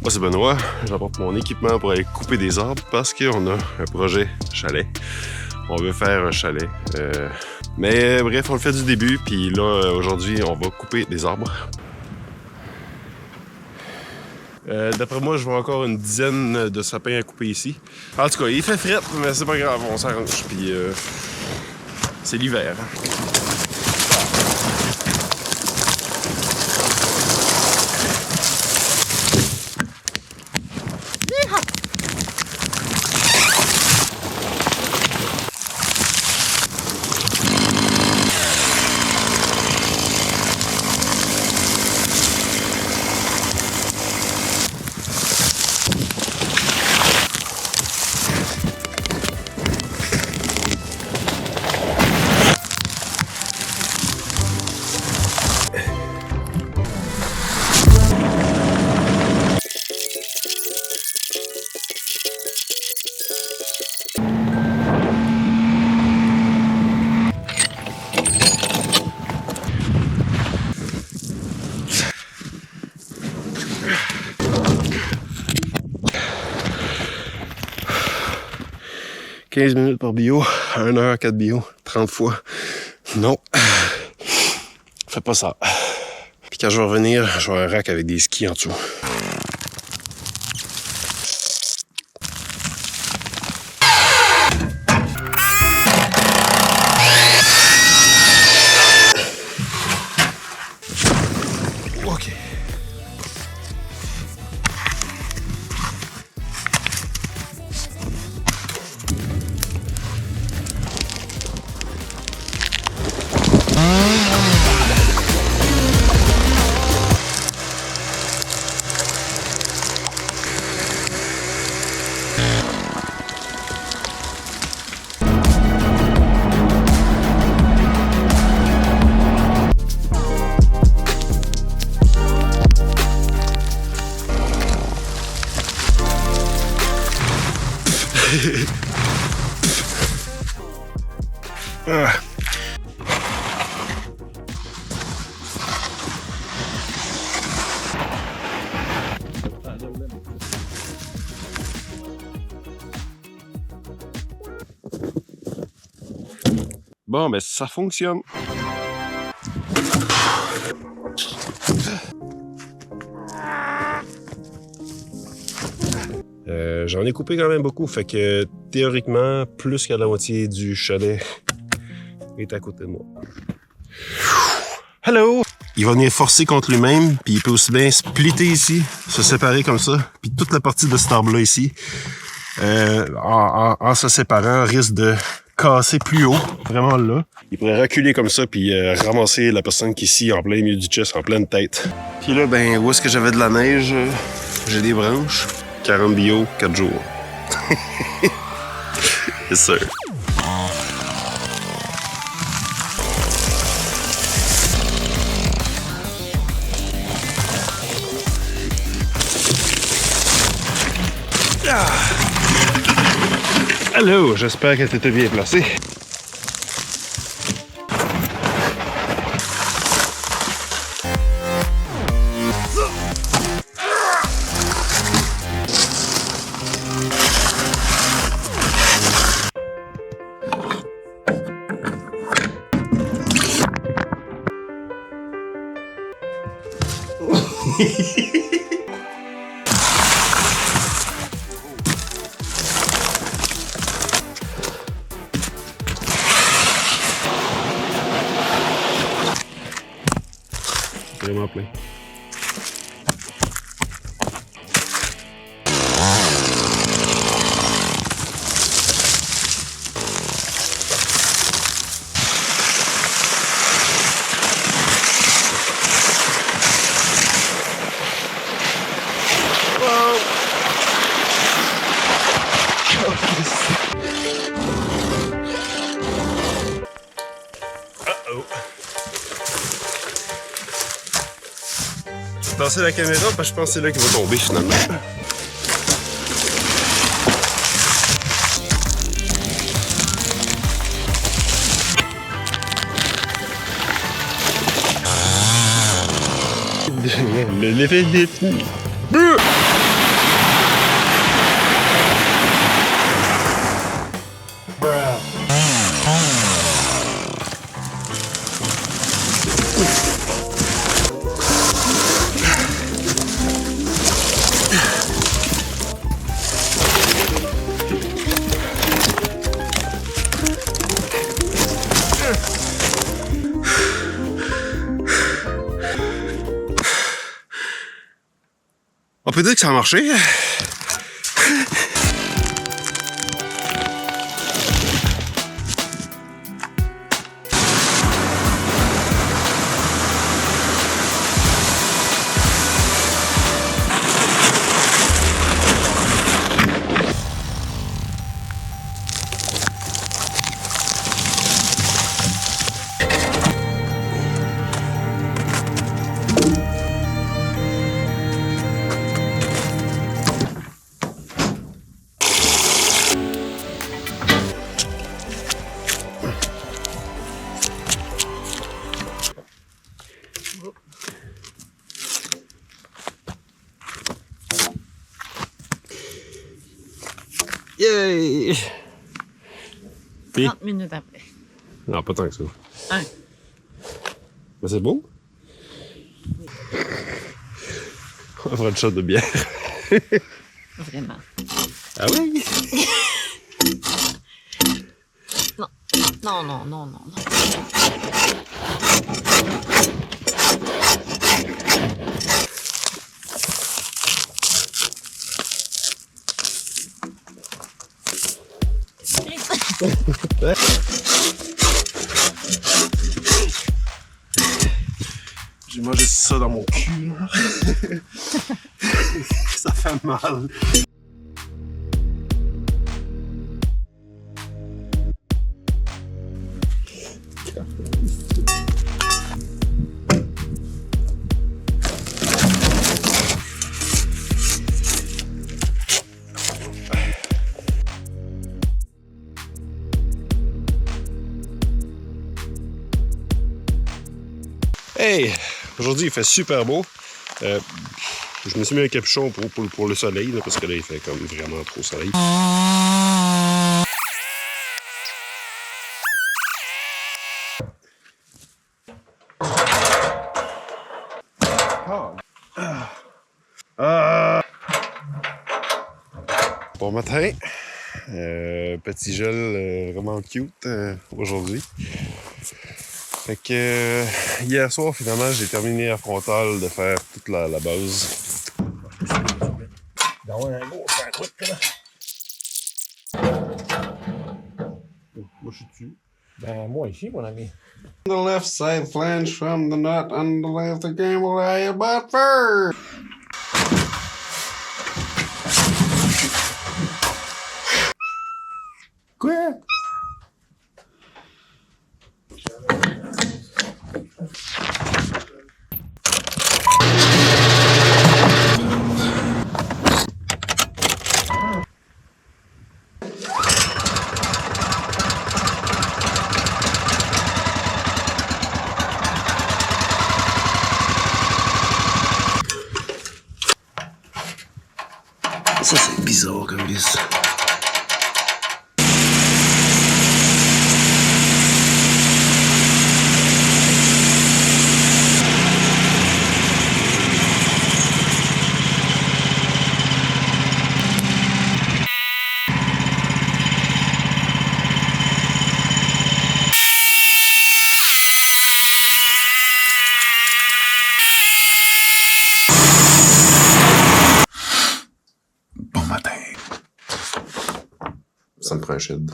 Moi c'est Benoît, j'apporte mon équipement pour aller couper des arbres parce qu'on a un projet chalet. On veut faire un chalet. Mais bref, on le fait du début, puis là aujourd'hui on va couper des arbres. D'après moi, je vois encore une dizaine de sapins à couper ici. En tout cas, il fait fret, mais c'est pas grave, on s'arrange. Puis c'est l'hiver. « 15 minutes par bio, 1 heure 4 bio, 30 fois. Non, fais pas ça. Puis quand je vais revenir, je vais avoir un rack avec des skis en dessous. OK. Bon, ben ça fonctionne. J'en ai coupé quand même beaucoup, fait que théoriquement, plus qu'à la moitié du chalet est à côté de moi. Hello! Il va venir forcer contre lui-même, puis il peut aussi bien splitter ici, se séparer comme ça, puis toute la partie de cet arbre-là ici, en se séparant, risque de casser plus haut, vraiment là. Il pourrait reculer comme ça, puis ramasser la personne qui est ici, en plein milieu du chest, en pleine tête. Puis là, ben, où est-ce que j'avais de la neige? J'ai des branches. 40 bio, 4 jours. Yes, sir. Ah. Allô, j'espère que tu étais bien placé. Vraiment plein. J'ai lancé la caméra parce que je pense que c'est là qu'il va tomber finalement. Le level défini. On peut dire que ça a marché. Yay! Puis? 30 minutes après. Non, pas tant que ça. Un. Mais c'est beau. On fera une shot de bière. Vraiment. Ah oui? Non. Non, non, non, non, non. J'ai mangé ça dans mon cul. Ça fait mal. Hey! Aujourd'hui, il fait super beau. Je me suis mis un capuchon pour le soleil, là, parce que là, il fait comme vraiment trop soleil. Bon matin. Petit gel vraiment cute aujourd'hui. Fait que hier soir, finalement, j'ai terminé à frontal de faire toute la base. Moi, Moi, je suis dessus. ben, moi ici, mon ami. The left side flange from the nut on the left the camel eye about first. Quoi? Ça, c'est bizarre comme vis. Bon matin. Ça me prend un shed.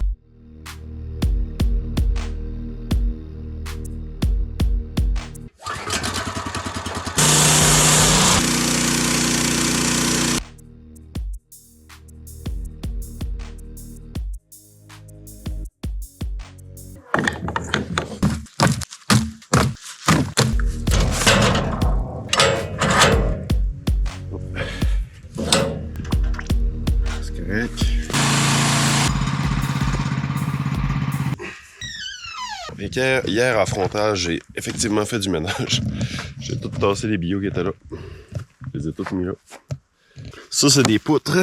C'est correct. Fait hier à frontage, j'ai effectivement fait du ménage. J'ai tout tassé les billots qui étaient là. Je les ai tous mis là. Ça, c'est des poutres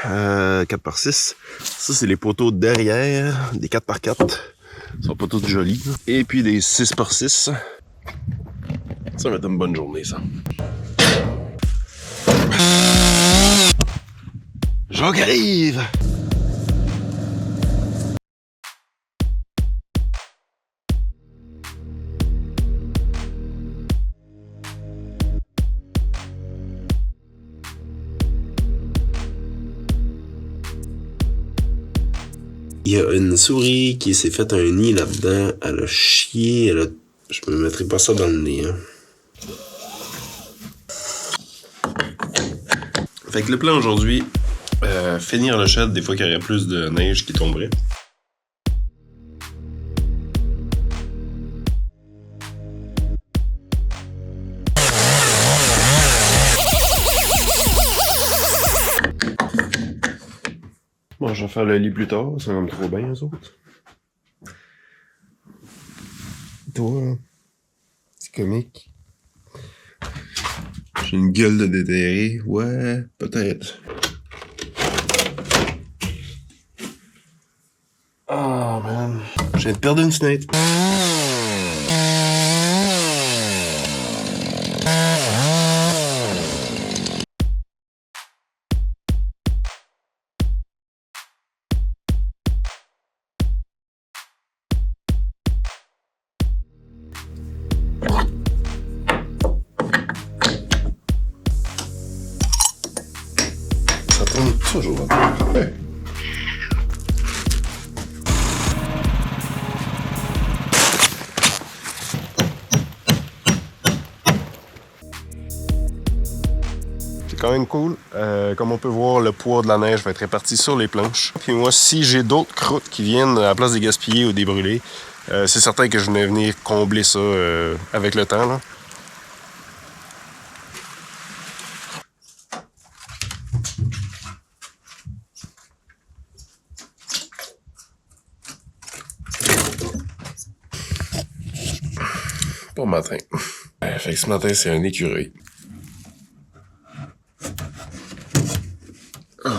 4x6. Ça, c'est les poteaux derrière, des 4x4. Ils sont pas tous jolis. Et puis des 6x6. Ça va être une bonne journée, ça. Jean qui arrive! Il y a une souris qui s'est fait un nid là-dedans. Elle a chié. Je me mettrai pas ça dans le nez. Hein. Fait que le plan aujourd'hui, finir le shed des fois qu'il y aurait plus de neige qui tomberait. Bon, je vais faire le lit plus tard, ça va me trop bien, eux autres. Toi, là, c'est comique. J'ai une gueule de déterré. Ouais, peut-être. Oh, man. Je viens de perdre une fenêtre. Ça tourne toujours. Ouais. C'est quand même cool. Comme on peut voir, le poids de la neige va être réparti sur les planches. Puis moi, si j'ai d'autres croûtes qui viennent à la place des gaspillés ou des brûlés, c'est certain que je vais venir combler ça avec le temps, là. Bon matin. Fait que ce matin, c'est un écureuil. Oh.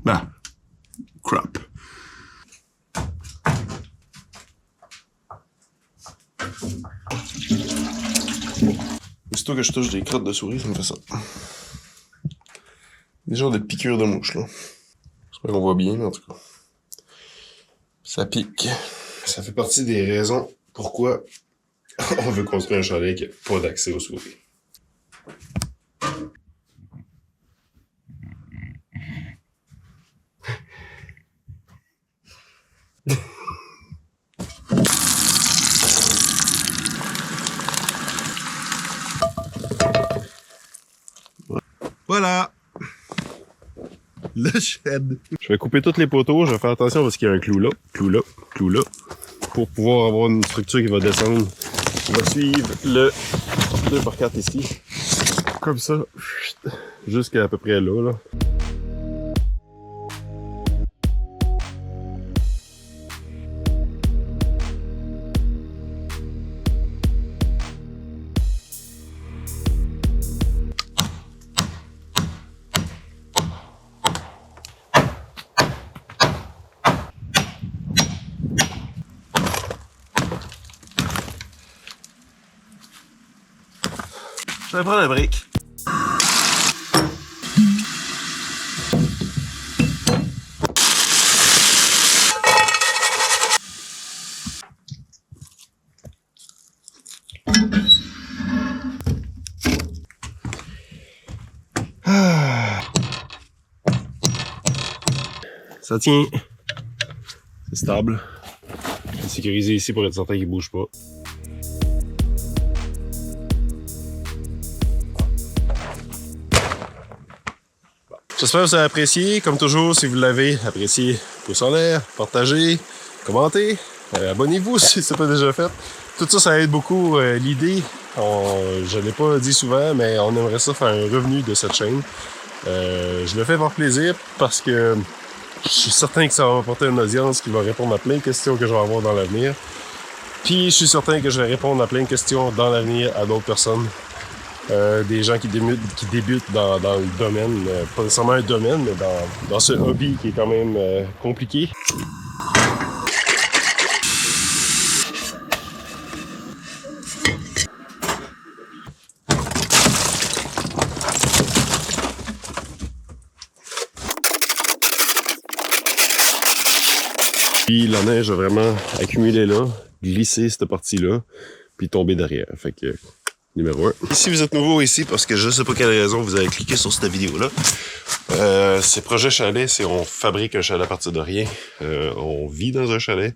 Ah. Crap. Aussitôt que je touche des crottes de souris, ça me fait ça. Des genres de piqûres de mouche, là. J'espère qu'on voit bien, mais en tout cas. Ça pique. Ça fait partie des raisons pourquoi on veut construire un chalet qui n'a pas d'accès aux souris. Voilà! Le shed. Je vais couper tous les poteaux, je vais faire attention parce qu'il y a un clou là, pour pouvoir avoir une structure qui va descendre. On va suivre le 2x4 ici, comme ça, jusqu'à à peu près là. Je vais prendre la brique. Ça tient. C'est stable. Je vais sécuriser ici pour être certain qu'il ne bouge pas. J'espère que vous avez apprécié. Comme toujours, si vous l'avez apprécié, pouce en l'air, partagez, commentez, abonnez-vous si ce n'est pas déjà fait. Tout ça, ça aide beaucoup l'idée. Je ne l'ai pas dit souvent, mais on aimerait ça faire un revenu de cette chaîne. Je le fais par plaisir parce que je suis certain que ça va m'apporter une audience qui va répondre à plein de questions que je vais avoir dans l'avenir. Puis je suis certain que je vais répondre à plein de questions dans l'avenir à d'autres personnes. des gens qui débutent dans le domaine, pas nécessairement un domaine, mais dans ce hobby qui est quand même compliqué. Puis la neige a vraiment accumulé là, glissé cette partie-là, puis tombé derrière. Fait que, numéro 1. Si vous êtes nouveau ici, parce que je sais pas quelle raison vous avez cliqué sur cette vidéo-là, c'est Projet Chalet, c'est on fabrique un chalet à partir de rien. On vit dans un chalet,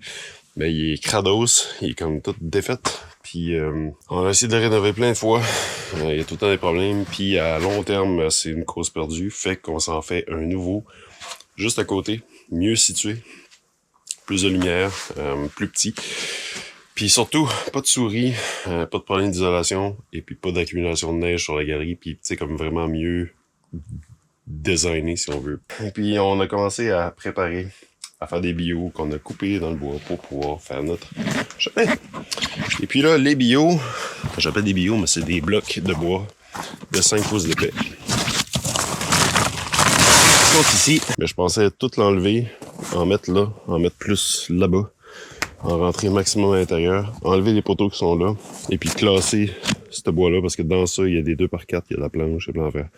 mais il est crados, il est comme tout défait. Puis on a essayé de le rénover plein de fois. Il y a tout le temps des problèmes. Puis à long terme, c'est une cause perdue. Fait qu'on s'en fait un nouveau, juste à côté, mieux situé. Plus de lumière, plus petit. Puis surtout, pas de souris, pas de problème d'isolation, et puis pas d'accumulation de neige sur la galerie, puis tu sais, comme vraiment mieux designé, si on veut. Et puis on a commencé à préparer, à faire des bio qu'on a coupés dans le bois pour pouvoir faire notre chalet. Et puis là, les bio, j'appelle des bio, mais c'est des blocs de bois de 5 pouces d'épais. Ici, mais je pensais tout l'enlever, en mettre là, en mettre plus là-bas, en rentrer maximum à l'intérieur, enlever les poteaux qui sont là, et puis classer ce bois-là, parce que dans ça, il y a des 2x4, il y a la planche et l'envers.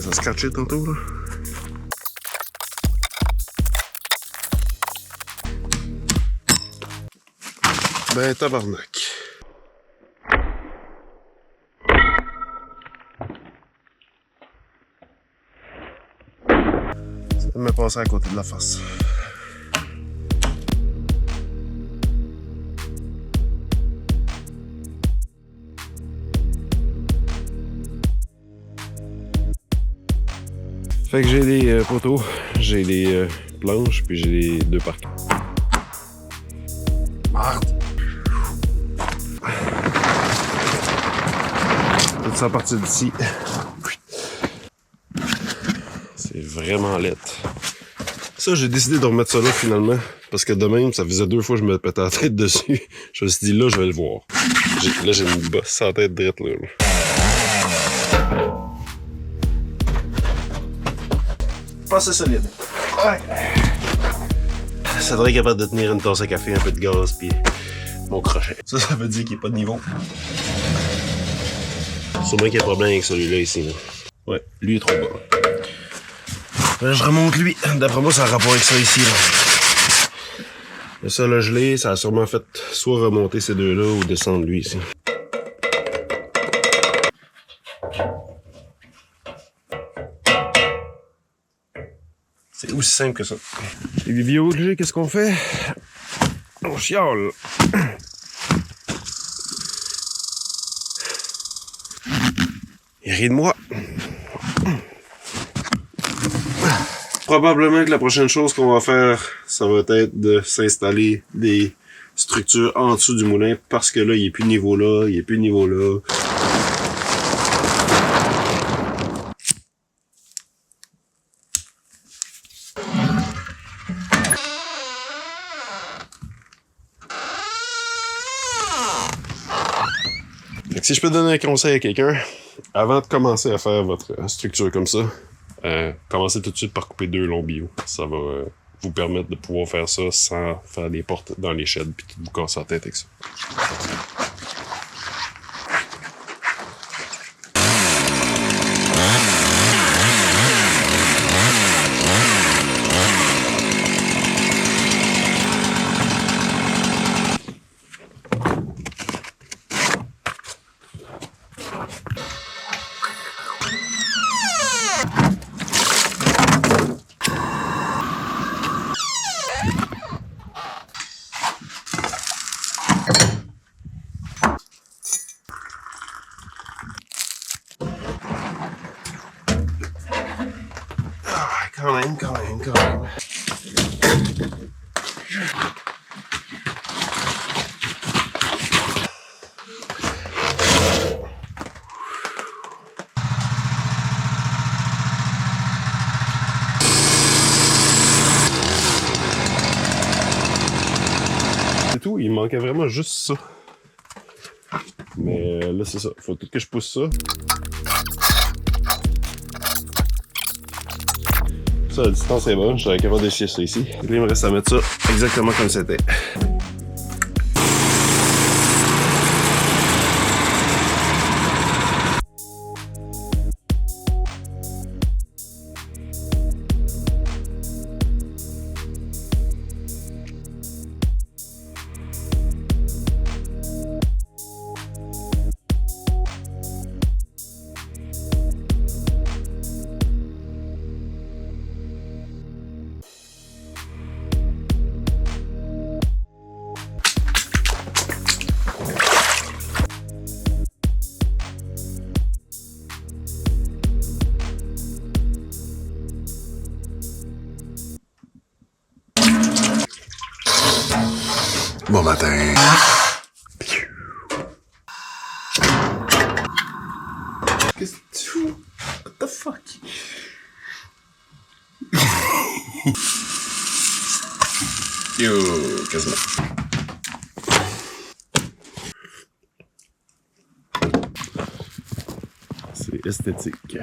Ça a scratché tantôt, là. Ben, tabarnak. Ça me passé à côté de la face. Fait que j'ai des poteaux, j'ai des planches, puis j'ai les 2x4. Merde! Tout ça à partir d'ici. C'est vraiment laid. Ça, j'ai décidé de remettre ça là finalement, parce que de même, ça faisait 2 fois que je me pétais la tête dessus. Je me suis dit, là, je vais le voir. Là, j'ai une bosse sans tête drette là. Pas assez solide. Ouais. Ça devrait être capable de tenir une tasse à café, un peu de gaz, puis mon crochet. Ça veut dire qu'il n'y a pas de niveau. Sûrement qu'il y a un problème avec celui-là ici. Là. Ouais, lui est trop bas. Là, je remonte lui. D'après moi, ça a rapport avec ça ici. Là. Le sol a gelé, ça a sûrement fait soit remonter ces deux-là ou descendre lui ici. C'est aussi simple que ça. Les vidéos que j'ai, qu'est-ce qu'on fait? On chiale. Il rit de moi. Probablement que la prochaine chose qu'on va faire, ça va être de s'installer des structures en dessous du moulin parce que là, il n'y a plus de niveau là, il n'y a plus de niveau là. Fait que si je peux donner un conseil à quelqu'un, avant de commencer à faire votre structure comme ça, commencez tout de suite par couper 2 longs bio. Ça va vous permettre de pouvoir faire ça sans faire des portes dans les sheds puis tout vous casser la tête avec ça. C'est tout, il me manquait vraiment juste ça. Mais là, c'est ça. Faut tout que je pousse ça. Ça, la distance est bonne. Je serais capable de chier ça ici. Là, il me reste à mettre ça exactement comme c'était. Bon matin. Qu'est-ce que tu fous? What the fuck? Yo, quasiment. C'est esthétique.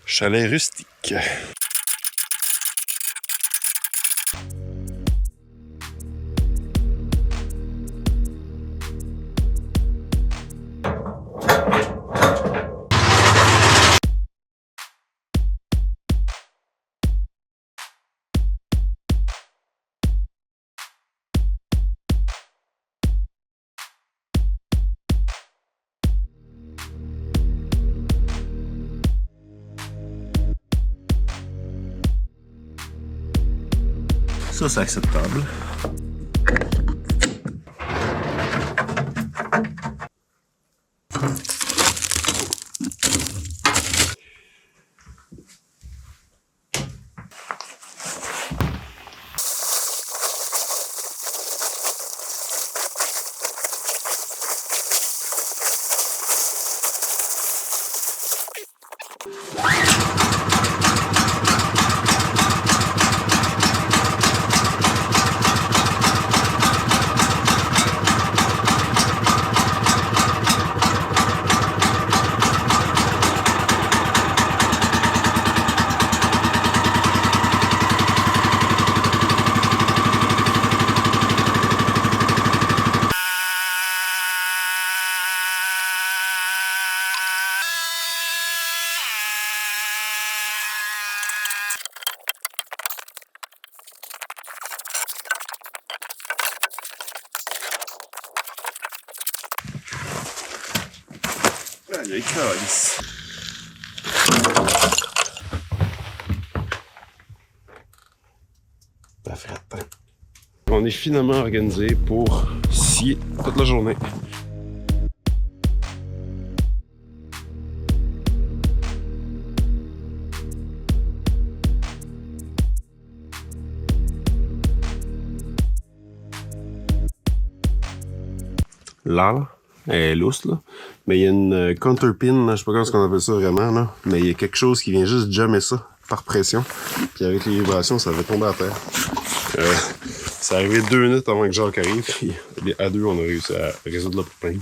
Chalet rustique. Ça, c'est acceptable. Aïe, aïe, calice. Parfait. On est finalement organisé pour scier toute la journée. Là, elle est lousse, là. Mais il y a une counterpin, là, je sais pas comment on appelle ça vraiment, là. Mais il y a quelque chose qui vient juste jammer ça par pression. Puis avec les vibrations, ça va tomber à terre. C'est arrivé 2 minutes avant que Jacques arrive. Puis à 2, on a réussi à résoudre le problème.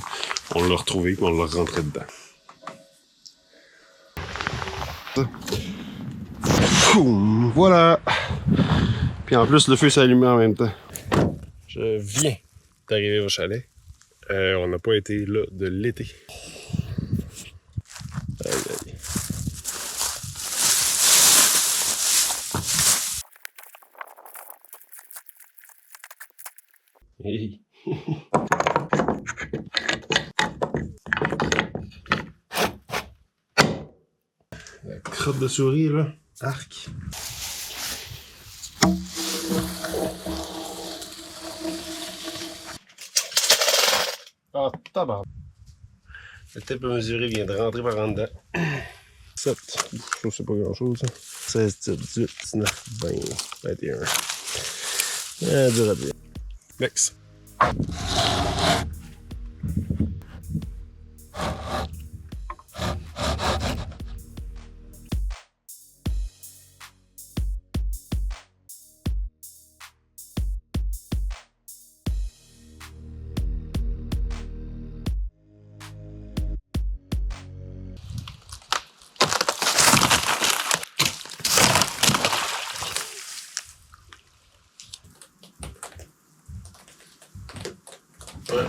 On l'a retrouvé, puis on l'a rentré dedans. Boum, voilà! Puis en plus, le feu s'est allumé en même temps. Je viens d'arriver au chalet. On n'a pas été là de l'été. Aïe, aïe. Hey. La crotte de souris, là. Arc. Ah, tabarnak. Le tape mesuré vient de rentrer par en dedans. 17. Ça, c'est pas grand-chose. 16, 17, 18, 19, 20, 21. Dur à dire. Next. Ouais,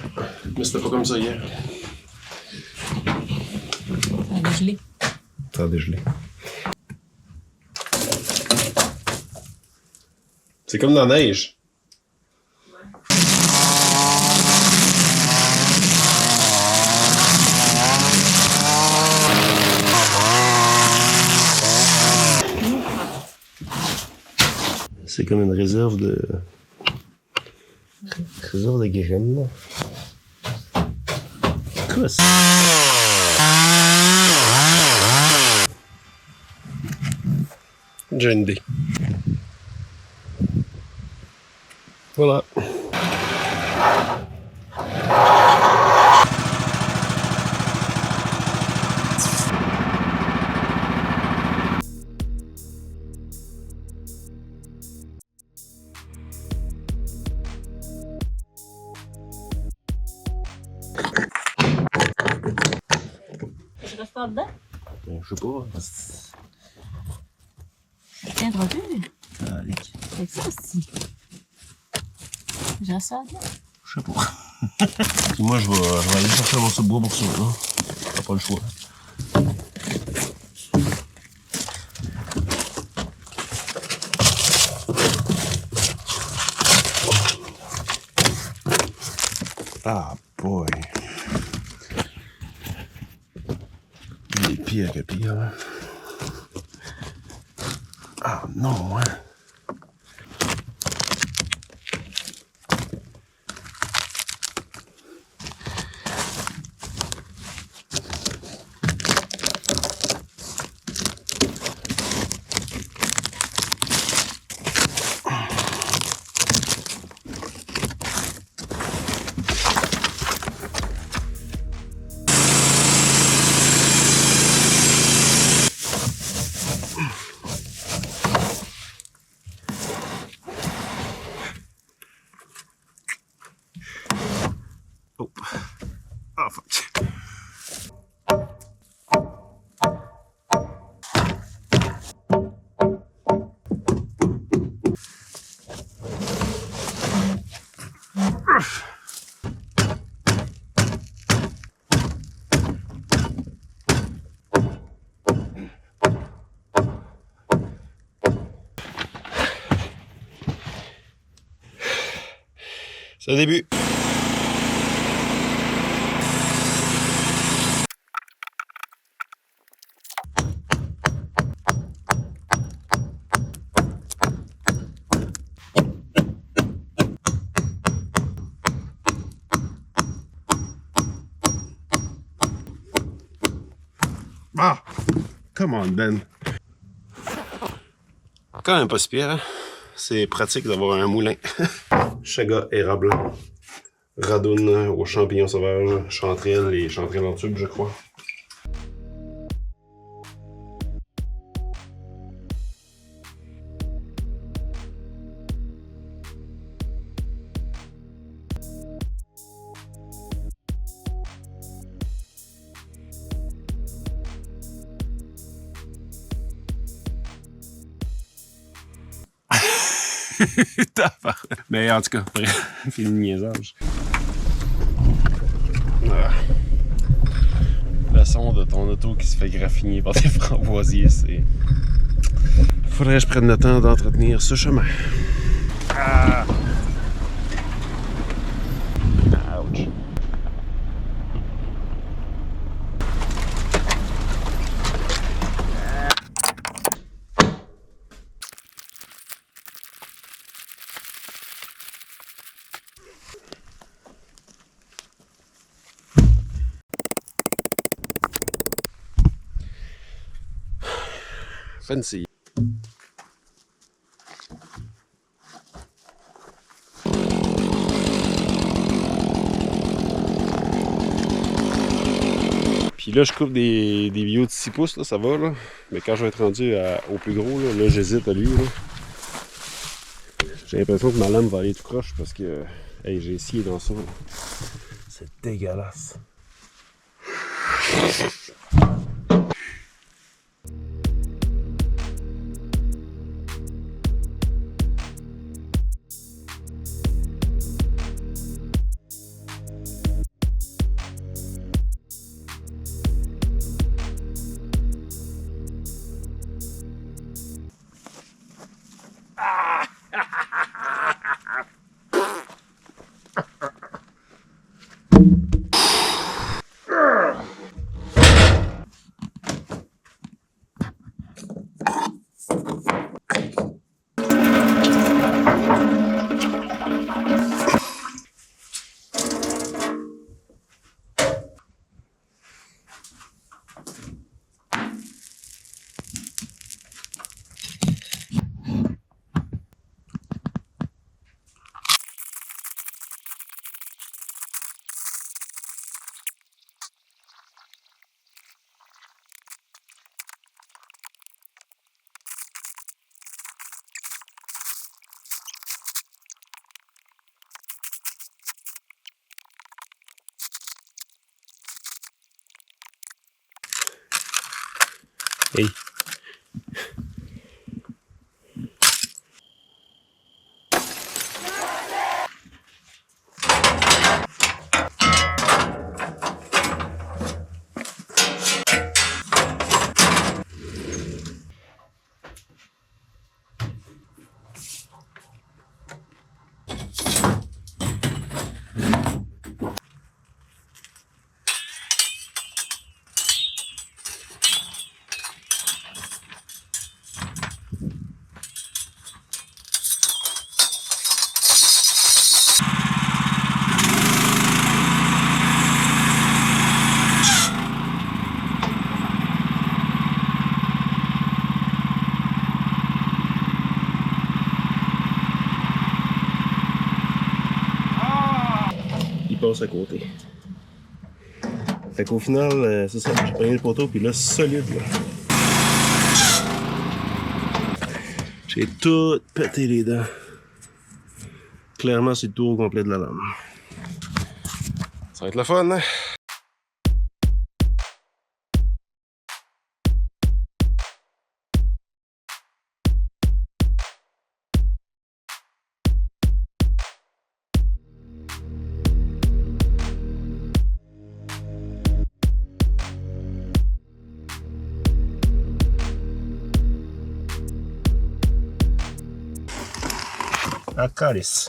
mais c'était pas comme ça hier. Ça a dégelé. Ça a dégelé. C'est comme dans la neige. C'est comme une réserve de graines. Quoi ça? J'ai une idée. Voilà. Je reste en dedans? Je sais pas. Tiens, trop peu. C'est ça aussi. Je reste en dedans. Je sais pas. Puis moi, je vais aller chercher mon sous-bois pour ça, là. T'as pas le choix. Ah, boy. Il est pire que pire, hein. Ah, non, hein. Oh. Ah, fuck. C'est le début. Ah! Come on, Ben. Quand même pas si pire, hein? C'est pratique d'avoir un moulin. Chaga érable. Radoun aux champignons sauvages. Chanterelle et chanterelle en tube, je crois. Mais en tout cas, film niaisage. Ah. Le son de ton auto qui se fait graffiner par des framboisiers, c'est... Faudrait que je prenne le temps d'entretenir ce chemin. Ah. Ouch. Fancy. Puis là, je coupe des vidéos de 6 pouces, là, ça va, là. Mais quand je vais être rendu au plus gros, là j'hésite à lui, là. J'ai l'impression que ma lame va aller tout croche parce que hey, j'ai essayé dans ça. C'est dégueulasse. Hey. Passe à côté. Fait qu'au final, c'est ça, j'ai pris le poteau puis là, solide là. J'ai tout pété les dents. Clairement, c'est le tour au complet de la lame. Ça va être le fun, hein? Ah, calice.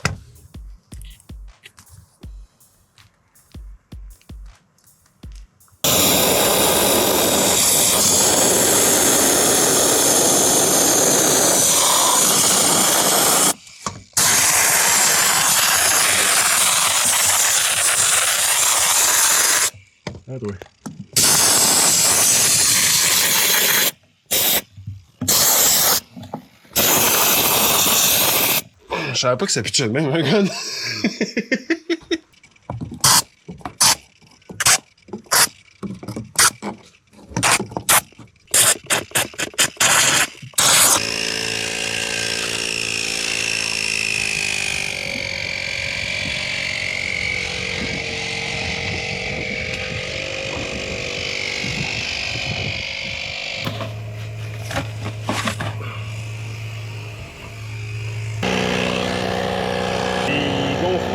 Ah, toi. Je savais pas que ça pitchait de même, un gun.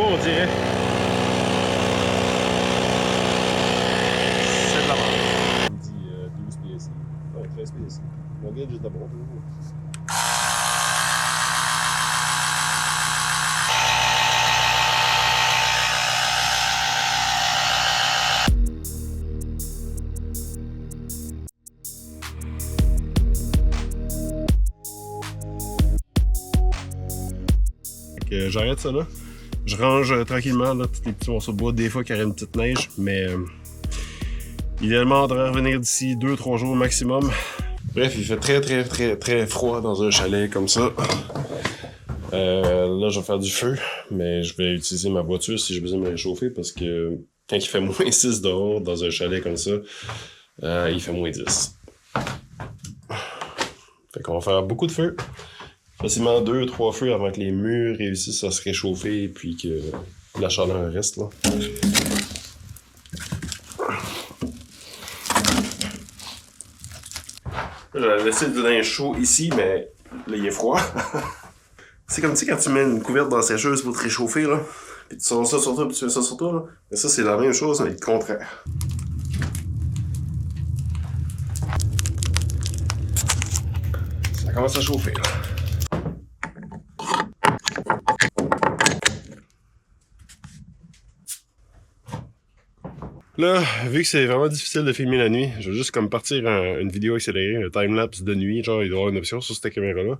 On dirait. C'est de la merde. Il dit 12 pieds ici. Ouais, 13 pieds ici. Mon gars est juste d'abord. J'arrête ça là. Je range tranquillement là, tous les petits morceaux de bois, des fois qu'il y aurait une petite neige, mais idéalement on devrait revenir d'ici 2-3 jours maximum. Bref, il fait très froid dans un chalet comme ça. Là, je vais faire du feu, mais je vais utiliser ma voiture si j'ai besoin de me réchauffer parce que quand il fait moins 6 dehors dans un chalet comme ça, il fait moins 10. Fait qu'on va faire beaucoup de feu. Facilement 2-3 feux avant que les murs réussissent à se réchauffer et puis que la chaleur reste là. J'avais laissé le linge chaud ici, mais là il est froid. C'est comme tu sais quand tu mets une couverte dans la sécheuse pour te réchauffer là, puis tu sors ça sur toi, puis tu mets ça sur toi là. Mais ça c'est la même chose, mais le contraire. Ça commence à chauffer là. Là, vu que c'est vraiment difficile de filmer la nuit, je vais juste comme partir une vidéo accélérée, un timelapse de nuit, genre il doit y avoir une option sur cette caméra-là.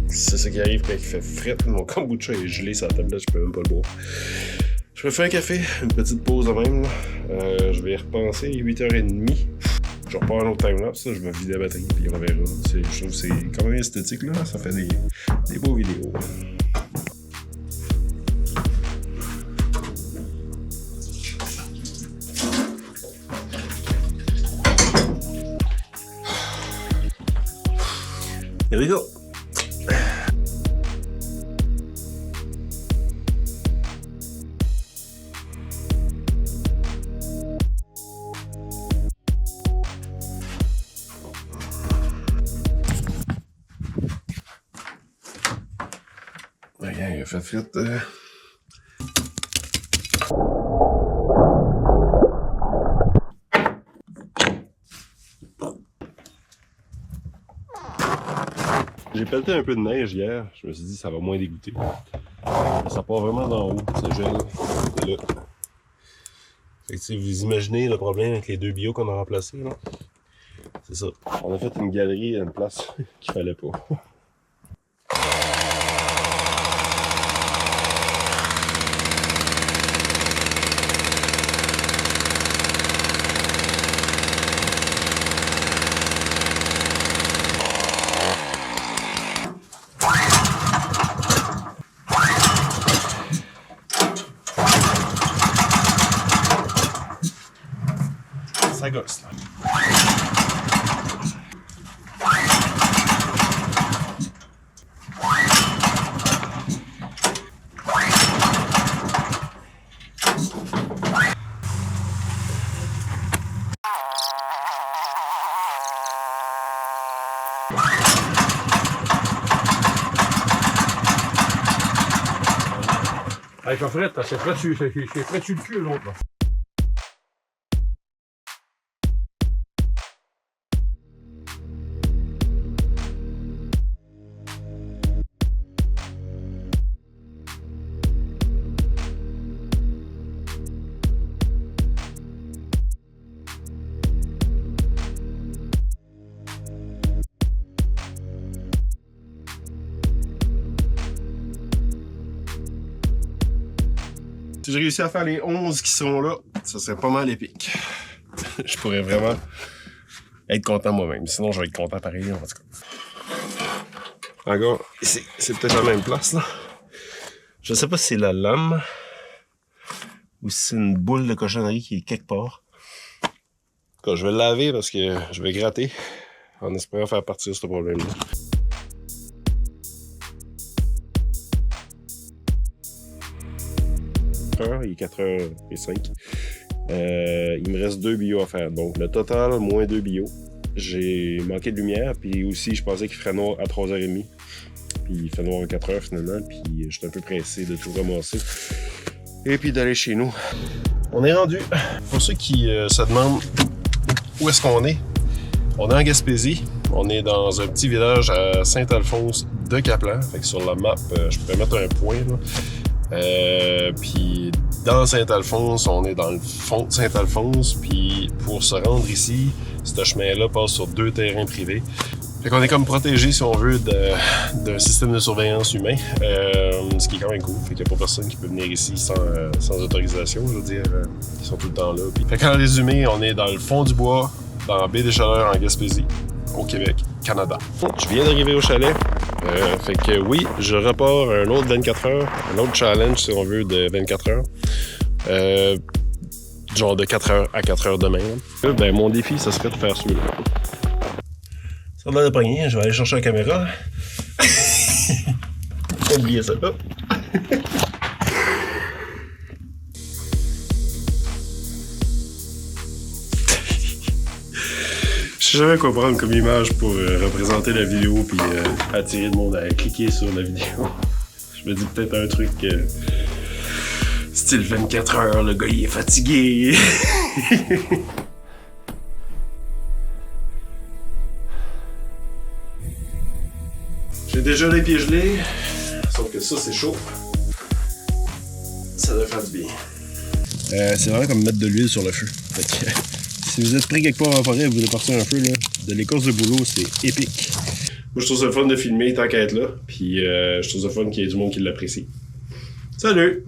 C'est ça qui arrive quand il fait fret, mon kombucha est gelé sur la tablette, je peux même pas le boire. Je me fais un café, une petite pause de même, là. Je vais y repenser, 8h30. Je repars un autre timelapse, je vais vider la batterie, puis on verra. Je trouve que c'est quand même esthétique, là. Ça fait des beaux vidéos. Here we go! Regarde, il a fait frite. J'ai pelleté un peu de neige hier, je me suis dit ça va moins dégoûter. Ça part vraiment d'en haut, ça gèle. Là. Fait que, vous imaginez le problème avec les 2 bio qu'on a remplacés, là? C'est ça. On a fait une galerie à une place qu'il fallait pas. Ça gosse, là. Avec la frette, c'est près dessus le cul, l'autre, là. Si j'ai réussi à faire les 11 qui seront là, ça serait pas mal épique. Je pourrais vraiment être content moi-même. Sinon, je vais être content pareil, en tout cas. Encore, c'est peut-être la même place, là. Je sais pas si c'est la lame ou si c'est une boule de cochonnerie qui est quelque part. En tout cas, je vais le laver parce que je vais gratter en espérant faire partir ce problème-là. Il est 4h05. Il me reste 2 bio à faire. Donc, le total, moins 2 bio. J'ai manqué de lumière, puis aussi, je pensais qu'il ferait noir à 3h30. Puis, il fait noir à 4h finalement, puis je suis un peu pressé de tout ramasser. Et puis, d'aller chez nous. On est rendu. Pour ceux qui se demandent où est-ce qu'on est, on est en Gaspésie. On est dans un petit village à Saint-Alphonse de Caplan. Fait que sur la map, je pourrais mettre un point, là. Puis dans Saint-Alphonse, on est dans le fond de Saint-Alphonse, puis pour se rendre ici, ce chemin-là passe sur 2 terrains privés. Fait qu'on est comme protégé, si on veut, d'un système de surveillance humain, ce qui est quand même cool. Fait qu'il n'y a pas personne qui peut venir ici sans autorisation, je veux dire. Ils sont tout le temps là. Puis... Fait qu'en résumé, on est dans le fond du bois, dans la baie des Chaleurs en Gaspésie, au Québec, Canada. Je viens d'arriver au chalet. Fait que oui, je repars un autre 24 heures, un autre challenge, si on veut, de 24 heures. Genre de 4 heures à 4 heures demain. Ben, mon défi, ça serait de faire celui-là. Ça va de pogner, je vais aller chercher la caméra. Oubliez ça. Hop. Je sais jamais quoi prendre comme image pour représenter la vidéo puis attirer le monde à cliquer sur la vidéo. Je me dis peut-être un truc style 24 heures, le gars il est fatigué. J'ai déjà les pieds gelés, sauf que ça c'est chaud. Ça doit faire du bien. C'est vraiment comme mettre de l'huile sur le feu. Fait que, si vous êtes pris quelque part en forêt et vous voulez partir un feu, là, de l'écorce de bouleau, c'est épique. Moi je trouve ça le fun de filmer tant qu'à être là, puis je trouve ça fun qu'il y ait du monde qui l'apprécie. Salut!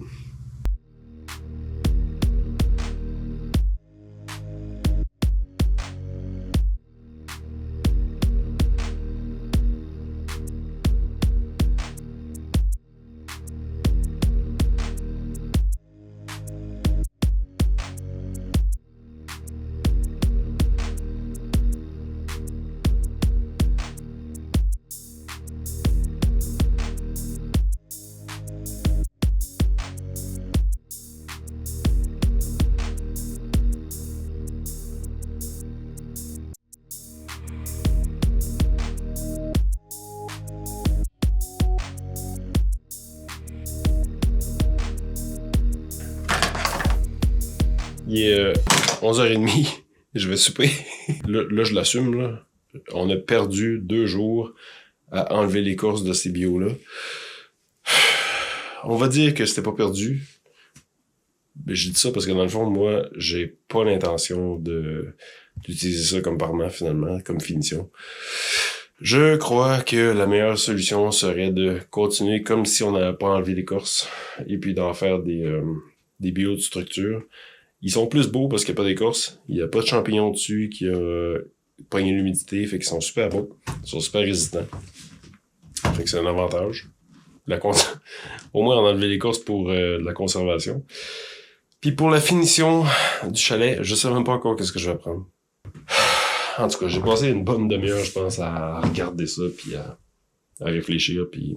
Il est 11h30, je vais souper. Là, je l'assume, là. On a perdu 2 jours à enlever l'écorce de ces bios-là. On va dire que c'était pas perdu. Mais je dis ça parce que dans le fond, moi, j'ai pas l'intention d'utiliser ça comme parement, finalement, comme finition. Je crois que la meilleure solution serait de continuer comme si on n'avait pas enlevé l'écorce et puis d'en faire des bios de structure. Ils sont plus beaux parce qu'il n'y a pas d'écorce. Il n'y a pas de champignons dessus qui a pogné l'humidité. Fait qu'ils sont super beaux. Ils sont super résistants. Fait que c'est un avantage. Au moins, on a enlevé l'écorce pour la conservation. Puis pour la finition du chalet, je sais même pas encore qu'est-ce que je vais prendre. En tout cas, j'ai passé une bonne demi-heure, je pense, à regarder ça, puis à réfléchir, puis...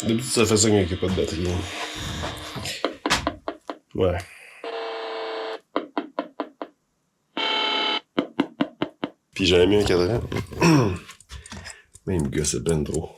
D'habitude, ça fait ça quand il n'y a pas de batterie. Ouais. Puis j'en ai mis un cadran. Même gars, c'est ben trop.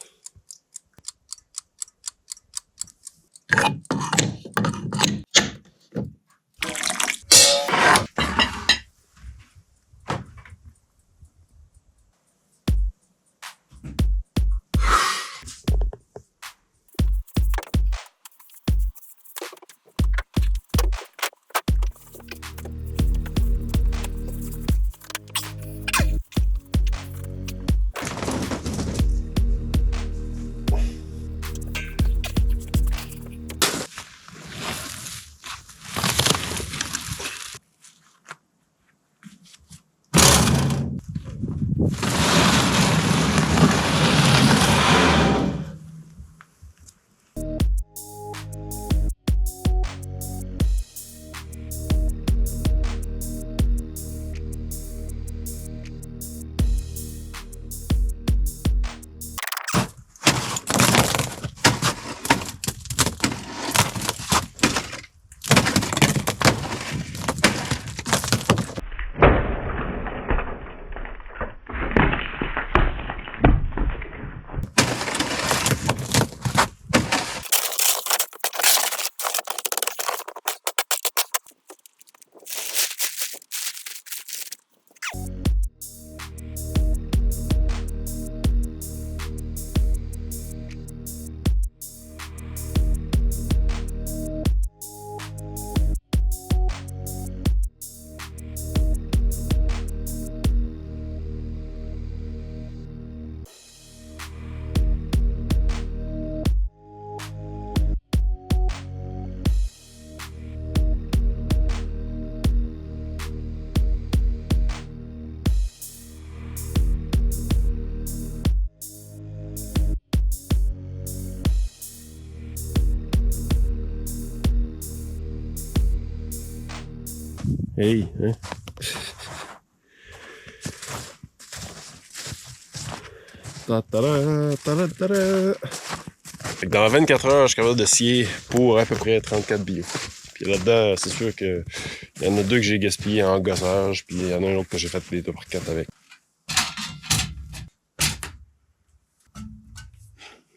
Hey, hein? Ta-ta-da, ta-da-ta-da. Fait que dans 24 heures, je suis capable de scier pour à peu près 34 bio. Puis là-dedans, c'est sûr que il y en a 2 que j'ai gaspillé en gossage, puis il y en a un autre que j'ai fait des 2x4 avec.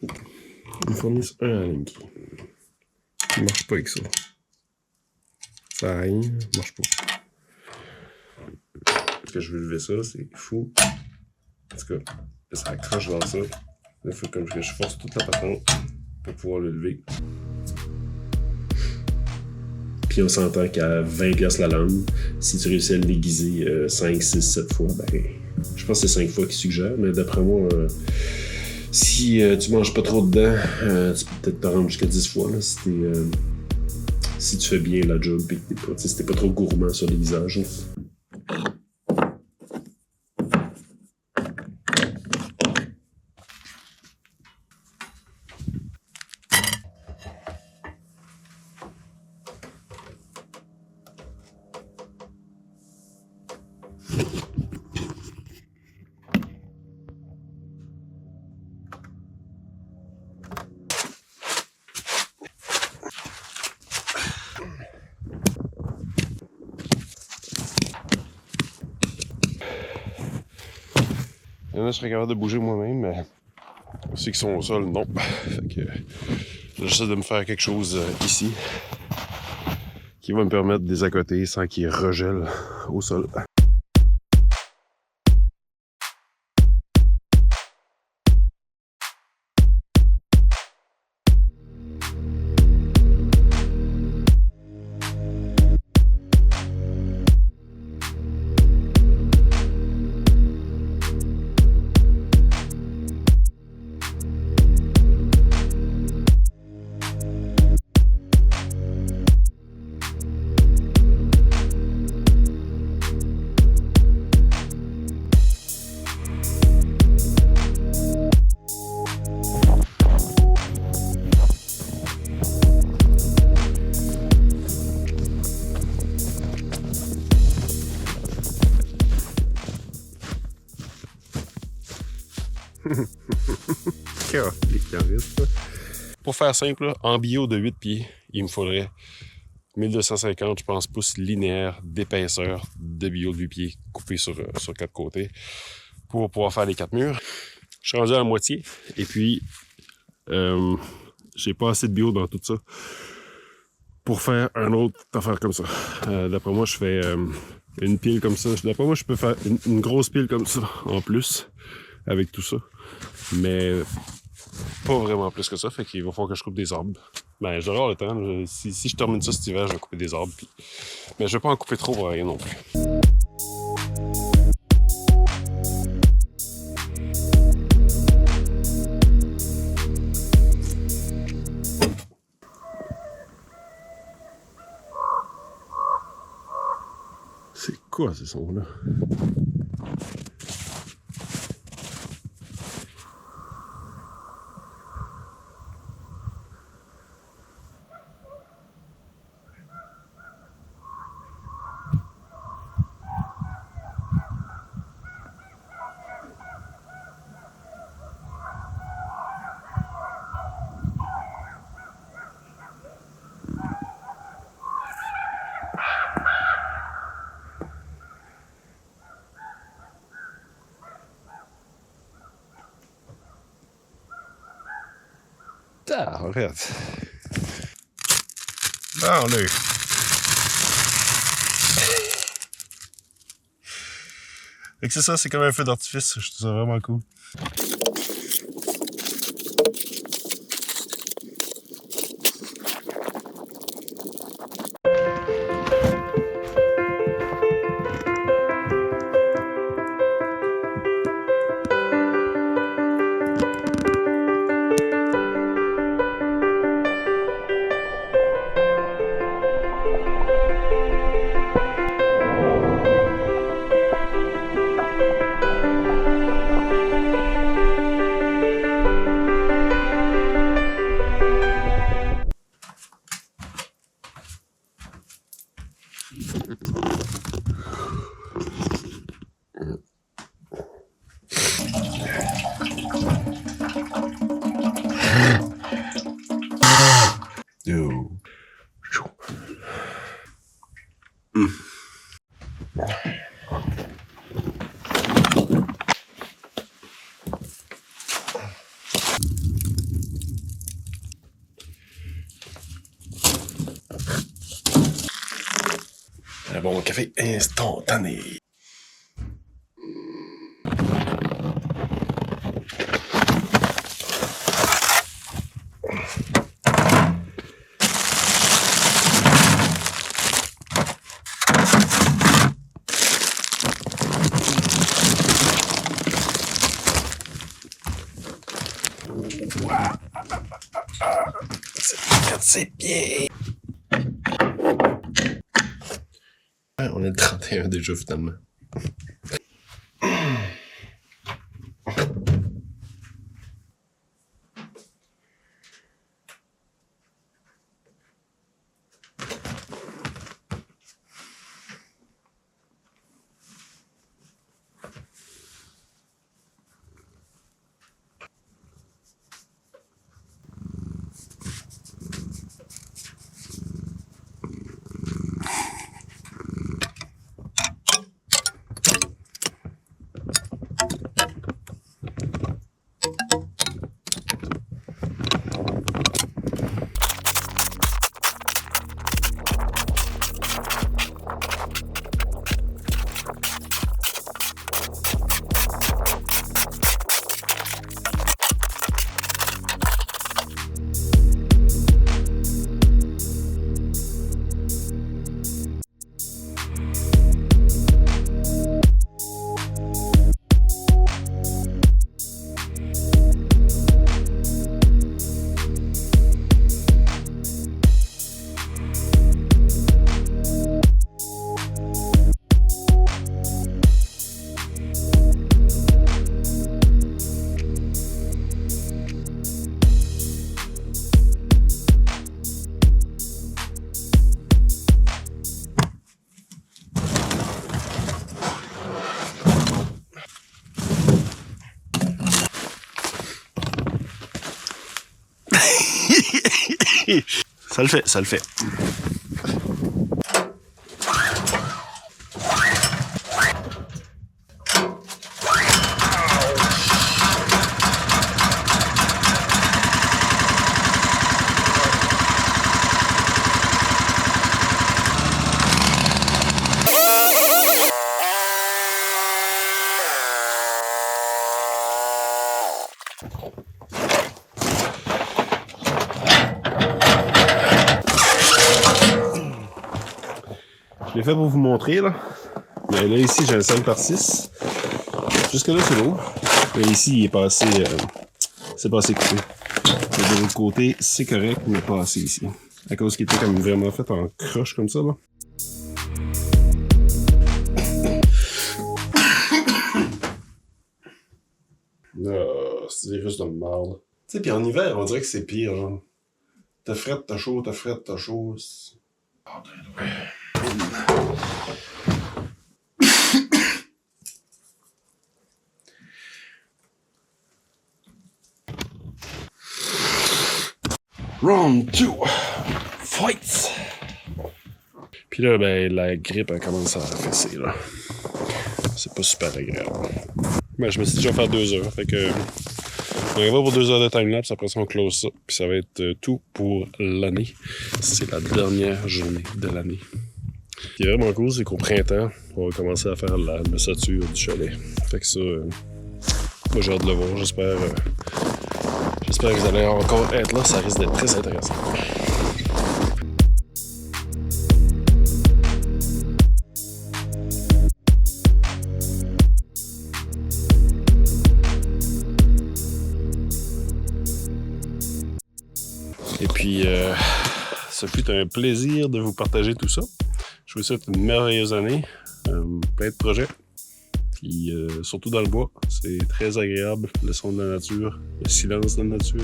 Ils me fournissent un Allen-Key. Il marche pas avec ça. Ça a rien, marche pas. Est-ce que je veux lever ça? C'est fou. En tout cas, ça accroche dans ça. Il faut comme que je force toute la patente pour pouvoir le lever. Puis on s'entend qu'à 20$ la lame, si tu réussis à le déguiser 5, 6, 7 fois, ben, je pense que c'est 5 fois qu'il suggère, mais d'après moi, si tu manges pas trop dedans, tu peux peut-être te rendre jusqu'à 10 fois, là, si tu fais bien la job et que t'es pas trop gourmand sur les visages. Il y en a, je serais capable de bouger moi-même, mais ceux qui sont au sol, non. Fait que j'essaie de me faire quelque chose ici qui va me permettre de les accoter sans qu'ils regèlent au sol. Pour faire simple, en bio de 8 pieds, il me faudrait 1250, je pense, pouces linéaires d'épaisseur de bio de 8 pieds coupés sur 4 côtés pour pouvoir faire les 4 murs. Je suis rendu à la moitié et puis j'ai pas assez de bio dans tout ça pour faire un autre affaire comme ça. D'après moi, je fais une pile comme ça. D'après moi, je peux faire une grosse pile comme ça en plus avec tout ça. Mais pas vraiment plus que ça, fait qu'il va falloir que je coupe des arbres. Ben, je vais avoir le temps. Si je termine ça cet hiver, je vais couper des arbres. Puis... Mais je vais pas en couper trop pour rien non plus. C'est quoi ces sons-là? Ah, regarde. Bon, là. Fait que c'est ça, c'est comme un feu d'artifice. Je trouve ça vraiment cool. Yo. Chaud. Un bon café instantané. C'est bien. On est le 31 déjà finalement. Ça le fait, ça le fait. Je l'ai fait pour vous montrer, là. Mais là, ici, j'ai un 5x6. Jusque là, c'est lourd. Mais ici, il est passé... c'est pas assez coupé. Et de l'autre côté, c'est correct, mais pas assez ici. À cause qu'il était comme vraiment fait en croche comme ça, là. C'est des virus de merde. Tu sais, pis en hiver, on dirait que c'est pire, genre. T'as fret, t'as chaud, t'as fret, t'as chaud. Round 2. Fight! Puis là, ben, la grippe, elle commence à fesser, là. C'est pas super agréable. Ben, je me suis dit, je vais faire 2 heures. Fait que, on va pour 2 heures de timelapse. Après ça, on close ça. Puis ça va être tout pour l'année. C'est la dernière journée de l'année. Ce qui est vraiment cool, c'est qu'au printemps, on va commencer à faire la messature du chalet. Fait que ça, moi, j'ai hâte de le voir. J'espère que vous allez encore être là. Ça risque d'être très intéressant. Et puis, ce fut un plaisir de vous partager tout ça. Je vous souhaite une merveilleuse année, plein de projets, puis surtout dans le bois. C'est très agréable, le son de la nature, le silence de la nature,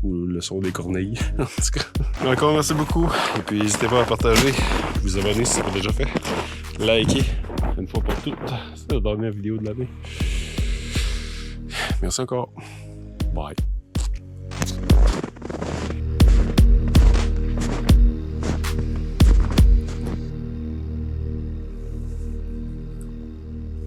ou le son des corneilles, en tout cas. Encore merci beaucoup, et puis n'hésitez pas à partager, vous abonner si ce n'est pas déjà fait, liker, une fois pour toutes. C'est la dernière vidéo de l'année. Merci encore. Bye.